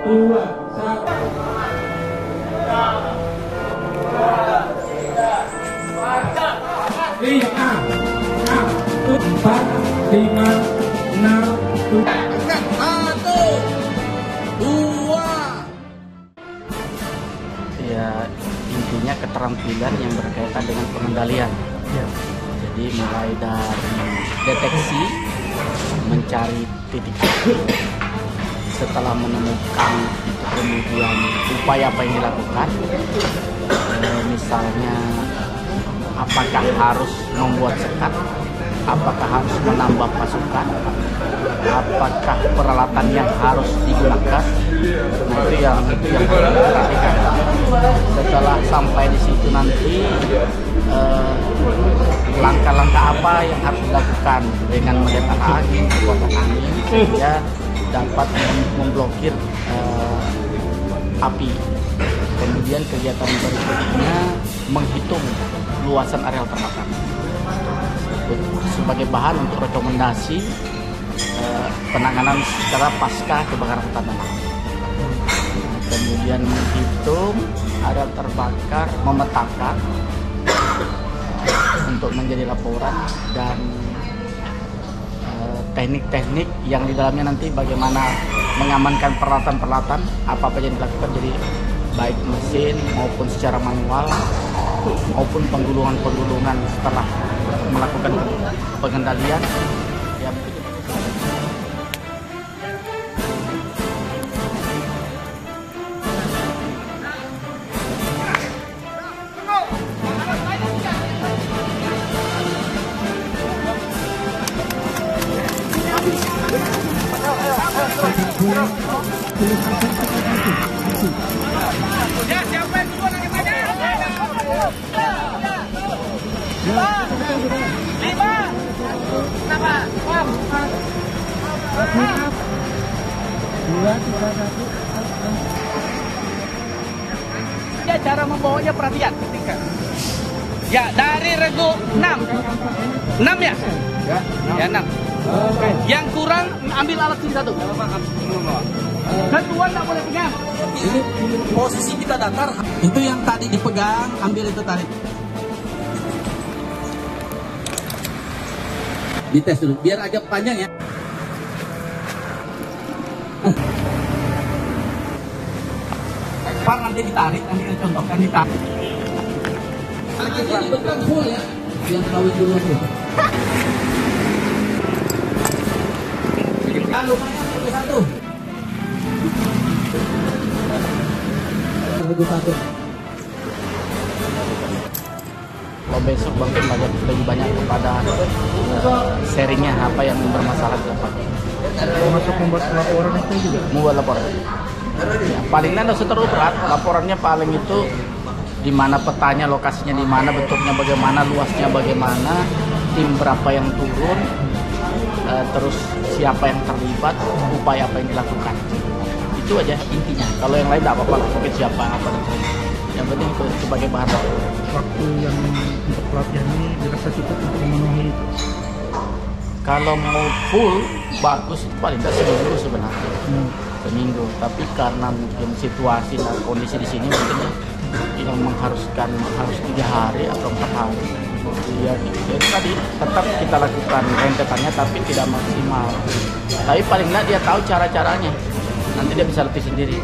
2, 1. 5, 6, 4, 5, 6, 7. Ya, intinya keterampilan yang berkaitan dengan pengendalian. Ya. Jadi mulai dari deteksi, mencari titik api, setelah menemukan itu kemudian upaya apa yang dilakukan. Misalnya apakah harus membuat sekat, apakah harus menambah pasukan, apakah peralatan yang harus digunakan. Nah, itu yang harus diperhatikan. Setelah sampai di situ nanti langkah-langkah apa yang harus dilakukan dengan melihat arah angin, kekuatan angin sehingga dapat memblokir api. Kemudian kegiatan berikutnya menghitung luasan areal terbakar sebagai bahan untuk rekomendasi penanganan secara pasca kebakaran hutan dan lahan. Kemudian menghitung areal terbakar, memetakan untuk menjadi laporan, dan teknik-teknik yang di dalamnya nanti bagaimana mengamankan peralatan-peralatan apa yang dilakukan, jadi baik mesin maupun secara manual maupun penggulungan setelah melakukan pengendalian. Ya, ya, siapa yang duluan yang tanya? 5. Kenapa? Wah. 2, 3, 1. Ya, cara membawanya perhatian. Ya, dari regu 6. 6 ya? Ya, 6. Oke. Yang kurang ambil alat sini 1. Kedua nggak boleh pegang. Ini posisi kita datar. Itu yang tadi dipegang, ambil itu tarik. Dites dulu, biar agak panjang ya. Pak, nanti ditarik, nanti kita contohkan ditarik. Nanti dipegang full ya. Yang kawin dulu tuh. Lumayan, satu. Kalau besok mungkin lebih banyak kepada sharingnya apa yang bermasalah di lapangan. Termasuk membuat laporan itu juga. Membuat laporan. Ya, paling tidak terlalu berat. Laporannya paling itu di mana petanya, lokasinya di mana, bentuknya bagaimana, luasnya bagaimana, tim berapa yang turun, terus siapa yang terlibat, upaya apa yang dilakukan. Itu aja intinya. Kalau yang lain tidak apa-apa, mungkin siapa apa dan sebagainya. Yang penting itu sebagai bahan baku. Waktu yang untuk pelatihan ini dirasa cukup untuk memenuhi itu. Kalau mau full bagus itu paling tidak seminggu sebenarnya. Seminggu. Tapi karena mungkin situasi dan kondisi di sini mungkin yang mengharuskan harus 3 hari atau 4 hari. Ya, jadi tadi tetap kita lakukan rentetannya tapi tidak maksimal. Tapi paling tidak dia tahu cara-caranya. Nanti dia bisa latih sendiri.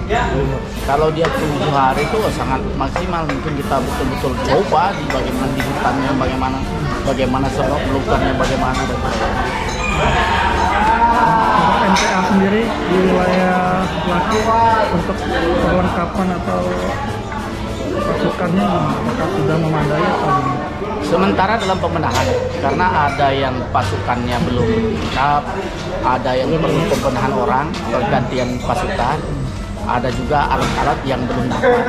Kalau dia 7 hari itu sangat maksimal. Mungkin kita betul-betul coba di bagaimana di hutannya, bagaimana sebab pelukannya, bagaimana dan sebagainya. MTA sendiri di wilayah pelaku untuk perlengkapan atau pasukannya apakah sudah memadai atau Sementara dalam pembenahan, karena ada yang pasukannya belum lengkap, ada yang perlu pembenahan orang, pergantian pasukan, ada juga alat-alat yang belum dapat.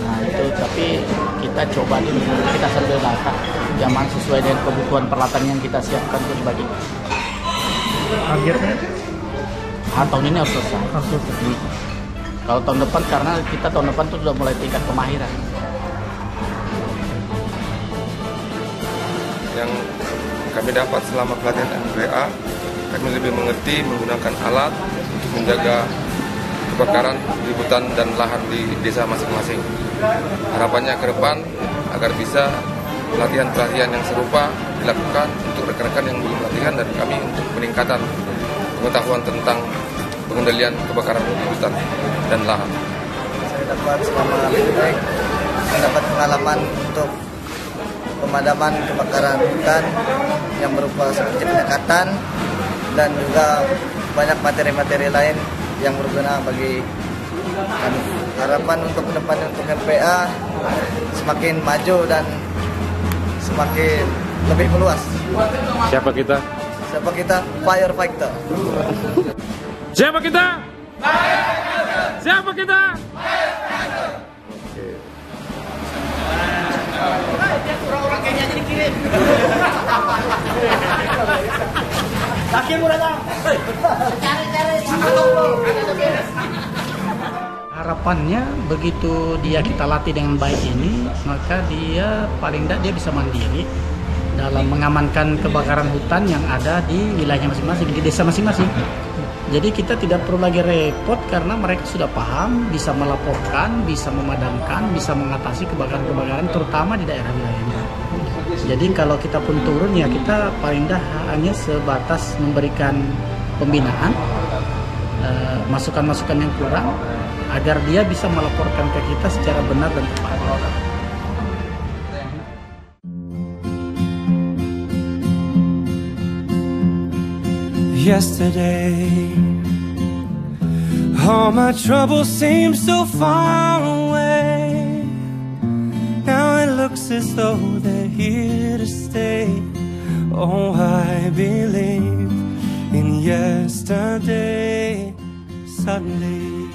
Nah itu, tapi kita coba dulu, kita sambil data, zaman sesuai dengan kebutuhan peralatan yang kita siapkan itu dibagi. targetnya? Tahun ini harus selesai. Kalau tahun depan, karena kita tahun depan tuh sudah mulai tingkat kemahiran. Yang kami dapat selama pelatihan MPA, kami lebih mengerti menggunakan alat untuk menjaga kebakaran di hutan dan lahan di desa masing-masing. Harapannya ke depan agar bisa pelatihan-pelatihan yang serupa dilakukan untuk rekan-rekan yang belum latihan dan kami untuk peningkatan pengetahuan tentang pengendalian kebakaran hutan dan lahan. Saya dapat selama lebih baik mendapat pengalaman untuk pemadaman kebakaran hutan yang berupa seperti penyekatan dan juga banyak materi-materi lain yang berguna bagi kami. Harapan untuk kedepannya untuk MPA semakin maju dan semakin lebih meluas. Siapa kita? Siapa kita? Firefighter. Siapa kita? Siapa kita? Orang-orang kayaknya aja dikirim. Hakim udah datang. Cari-cari. Harapannya begitu dia kita latih dengan baik ini, maka dia paling tidak dia bisa mandiri dalam mengamankan kebakaran hutan yang ada di wilayahnya masing-masing, di desa masing-masing. Jadi kita tidak perlu lagi repot karena mereka sudah paham, bisa melaporkan, bisa memadamkan, bisa mengatasi kebakaran-kebakaran terutama di daerah wilayahnya. Jadi kalau kita pun turun ya kita paling dah hanya sebatas memberikan pembinaan, masukan-masukan yang kurang agar dia bisa melaporkan ke kita secara benar dan tepat. Yesterday, all my troubles seem so far away. Now it looks as though they're here to stay. Oh, I believe in yesterday. Suddenly